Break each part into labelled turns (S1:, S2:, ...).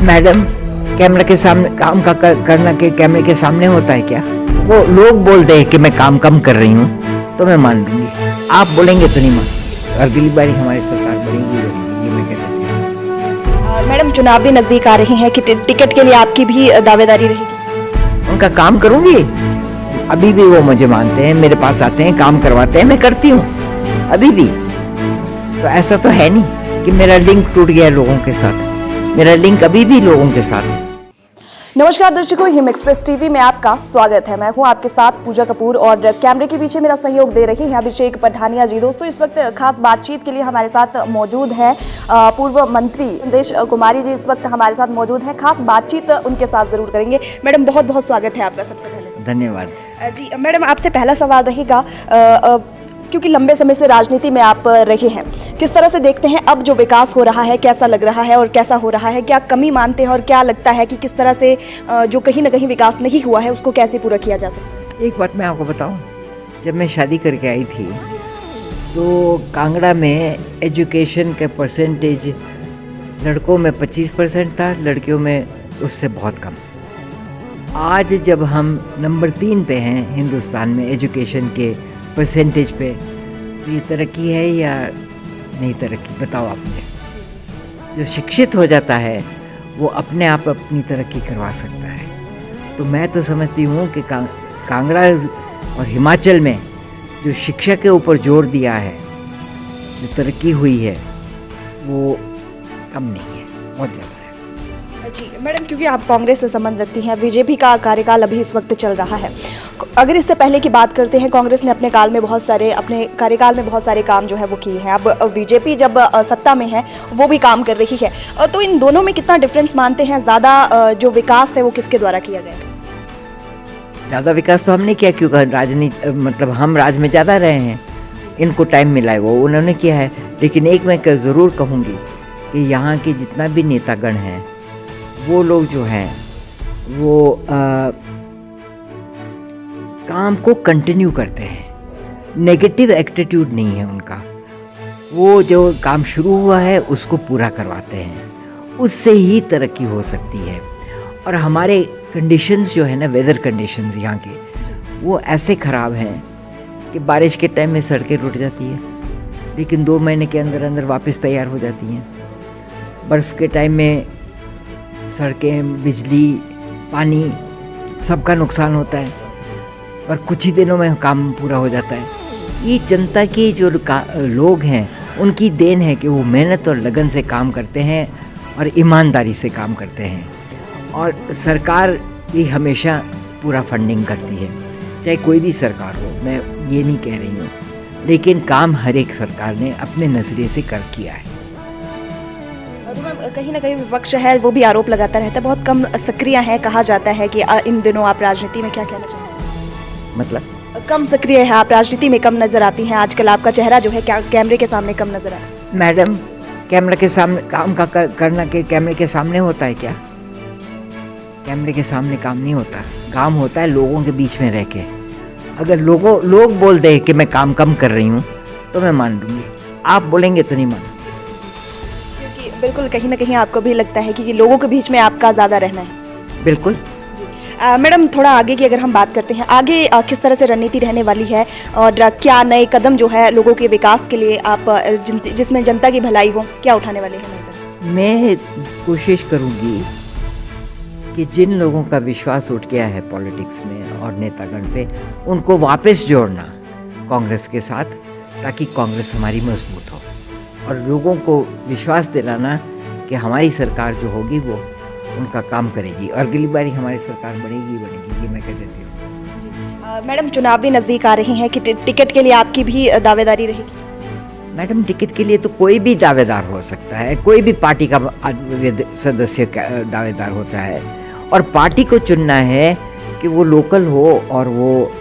S1: Madam, कैमरे के सामने काम करना के कैमरे के सामने होता है क्या? वो लोग बोलते हैं कि मैं काम कम कर रही हूँ तो मैं मान लूंगी, आप बोलेंगे तो नहीं मान। अगली बारी हमारी सरकार बढ़ेगी, ये मैं कहता हूँ।
S2: मैडम, चुनाव भी नजदीक आ रहे हैं कि टिकट के लिए आपकी भी दावेदारी रहेगी?
S1: उनका काम करूंगी। अभी भी वो मुझे मानते हैं, मेरे पास आते हैं, काम करवाते हैं, मैं करती हूँ अभी भी। तो ऐसा तो है नहीं कि मेरा लिंक टूट गया लोगों के साथ, मेरा लिंक अभी भी लोगों के साथ है।
S2: नमस्कार दर्शकों, हिम एक्सप्रेस टीवी में आपका स्वागत है। मैं हूं आपके साथ पूजा कपूर और कैमरे के पीछे मेरा सहयोग दे रही हैं अभिषेक पठानिया जी। दोस्तों, इस वक्त खास बातचीत के लिए हमारे साथ मौजूद है पूर्व मंत्री संदेश कुमारी जी। इस वक्त हमारे साथ मौजूद हैं, खास बातचीत उनके साथ जरूर करेंगे। मैडम, बहुत बहुत स्वागत है आपका। सबसे पहले
S1: धन्यवाद
S2: जी। मैडम, आपसे पहला सवाल रहेगा, क्योंकि लंबे समय से राजनीति में आप रहे हैं, किस तरह से देखते हैं अब जो विकास हो रहा है, कैसा लग रहा है और कैसा हो रहा है? क्या कमी मानते हैं और क्या लगता है कि किस तरह से जो कहीं ना कहीं विकास नहीं हुआ है उसको कैसे पूरा किया जा सकता है?
S1: एक बात मैं आपको बताऊं, जब मैं शादी करके आई थी तो कांगड़ा में एजुकेशन का परसेंटेज लड़कों में 25% था, लड़कियों में उससे बहुत कम। आज जब हम नंबर 3 पे हैं हिंदुस्तान में एजुकेशन के परसेंटेज पे, तो ये तरक्की है या नहीं तरक्की? बताओ आपने। जो शिक्षित हो जाता है वो अपने आप अपनी तरक्की करवा सकता है। तो मैं तो समझती हूँ कि कांगड़ा और हिमाचल में जो शिक्षा के ऊपर जोर दिया है, जो तरक्की हुई है, वो कम नहीं है, बहुत ज़्यादा है।
S2: जी मैडम, क्योंकि आप कांग्रेस से संबंध रखती हैं, बीजेपी का कार्यकाल अभी इस वक्त चल रहा है। अगर इससे पहले की बात करते हैं, कांग्रेस ने अपने कार्यकाल में बहुत सारे काम जो है वो किए हैं। अब बीजेपी जब सत्ता में है वो भी काम कर रही है, तो इन दोनों में कितना डिफरेंस मानते हैं? ज़्यादा जो विकास है वो किसके द्वारा किया गया है?
S1: ज़्यादा विकास तो हमने किया, क्योंकि राजनीति मतलब हम राज में ज़्यादा रहे हैं, इनको टाइम मिला है, वो उन्होंने किया है। लेकिन एक मैं ज़रूर कहूँगी कि यहाँ के जितना भी नेतागण हैं, वो लोग जो हैं वो काम को कंटिन्यू करते हैं, नेगेटिव एटीट्यूड नहीं है उनका। वो जो काम शुरू हुआ है उसको पूरा करवाते हैं, उससे ही तरक्की हो सकती है। और हमारे कंडीशंस जो है ना, वेदर कंडीशंस यहाँ के, वो ऐसे ख़राब हैं कि बारिश के टाइम में सड़कें टूट जाती है, लेकिन 2 महीने के अंदर अंदर वापस तैयार हो जाती हैं। बर्फ़ के टाइम में सड़कें, बिजली, पानी, सबका नुकसान होता है, और कुछ ही दिनों में काम पूरा हो जाता है। ये जनता की जो लोग हैं उनकी देन है कि वो मेहनत और लगन से काम करते हैं और ईमानदारी से काम करते हैं। और सरकार भी हमेशा पूरा फंडिंग करती है, चाहे कोई भी सरकार हो, मैं ये नहीं कह रही हूँ, लेकिन काम हर एक सरकार ने अपने नज़रिए से कर किया है।
S2: कहीं ना कहीं विपक्ष है वो भी आरोप लगाता रहता है, बहुत कम सक्रिय है कहा जाता है कि इन दिनों आप राजनीति में क्या कहना चाहते हैं?
S1: मतलब
S2: कम सक्रिय है आप, राजनीति में कम नजर आती हैं आजकल, आपका चेहरा जो है क्या कैमरे के सामने कम नजर आता है?
S1: मैडम, कैमरे के सामने काम करना के कैमरे के सामने होता है क्या? कैमरे के सामने काम नहीं होता, काम होता है लोगों के बीच में रह के। अगर लोग बोलते हैं कि मैं काम कम कर रही हूँ तो मैं मान लूँगी, आप बोलेंगे तो नहीं मान।
S2: क्योंकि बिल्कुल कहीं ना कहीं आपको भी लगता है कि लोगों के बीच में आपका ज़्यादा रहना है।
S1: बिल्कुल।
S2: मैडम, थोड़ा आगे की अगर हम बात करते हैं, आगे किस तरह से रणनीति रहने वाली है और क्या नए कदम जो है लोगों के विकास के लिए आप जिसमें जनता की भलाई हो, क्या उठाने वाले हैं?
S1: मैं कोशिश करूँगी कि जिन लोगों का विश्वास उठ गया है पॉलिटिक्स में और नेतागण पे, उनको वापस जोड़ना कांग्रेस के साथ, ताकि कांग्रेस हमारी मजबूत हो, और लोगों को विश्वास दिलाना कि हमारी सरकार जो होगी वो उनका काम करेगी, और अगली बारी हमारी सरकार बढ़ेगी, ये मैं कह देती हूँ।
S2: मैडम, चुनाव भी नज़दीक आ रहे हैं कि टिकट के लिए आपकी भी दावेदारी रहेगी?
S1: मैडम, टिकट के लिए तो कोई भी दावेदार हो सकता है, कोई भी पार्टी का सदस्य दावेदार होता है, और पार्टी को चुनना है कि वो लोकल हो और वो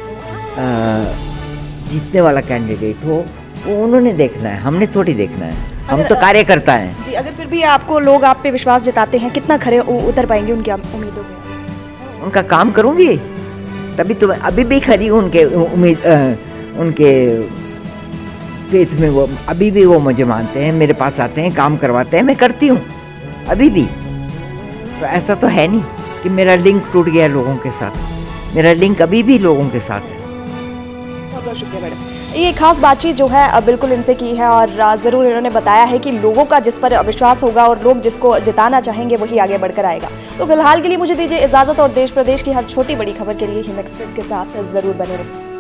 S1: जीतने वाला कैंडिडेट हो, वो उन्होंने देखना है, हमने थोड़ी देखना है, हम तो कार्यकर्ता हैं।
S2: जी, अगर फिर भी आपको लोग आप पे विश्वास जताते हैं, कितना खरे उतर पाएंगे उनकी उम्मीदों में?
S1: उनका काम करूँगी, तभी तो अभी भी खरी हूँ उनके उनके फेथ में। वो अभी भी वो मुझे मानते हैं, मेरे पास आते हैं, काम करवाते हैं, मैं करती हूँ अभी भी। तो तो ऐसा तो है नहीं कि मेरा लिंक टूट गया लोगों के साथ। मेरा लिंक अभी भी लोगों के साथ है।
S2: बहुत बहुत शुक्रिया मैडम। ये खास बातचीत जो है बिल्कुल इनसे की है और ज़रूर इन्होंने बताया है कि लोगों का जिस पर विश्वास होगा और लोग जिसको जिताना चाहेंगे वही आगे बढ़कर आएगा। तो फिलहाल के लिए मुझे दीजिए इजाज़त और देश प्रदेश की हर छोटी बड़ी खबर के लिए हिम एक्सप्रेस के साथ ज़रूर बने रहें।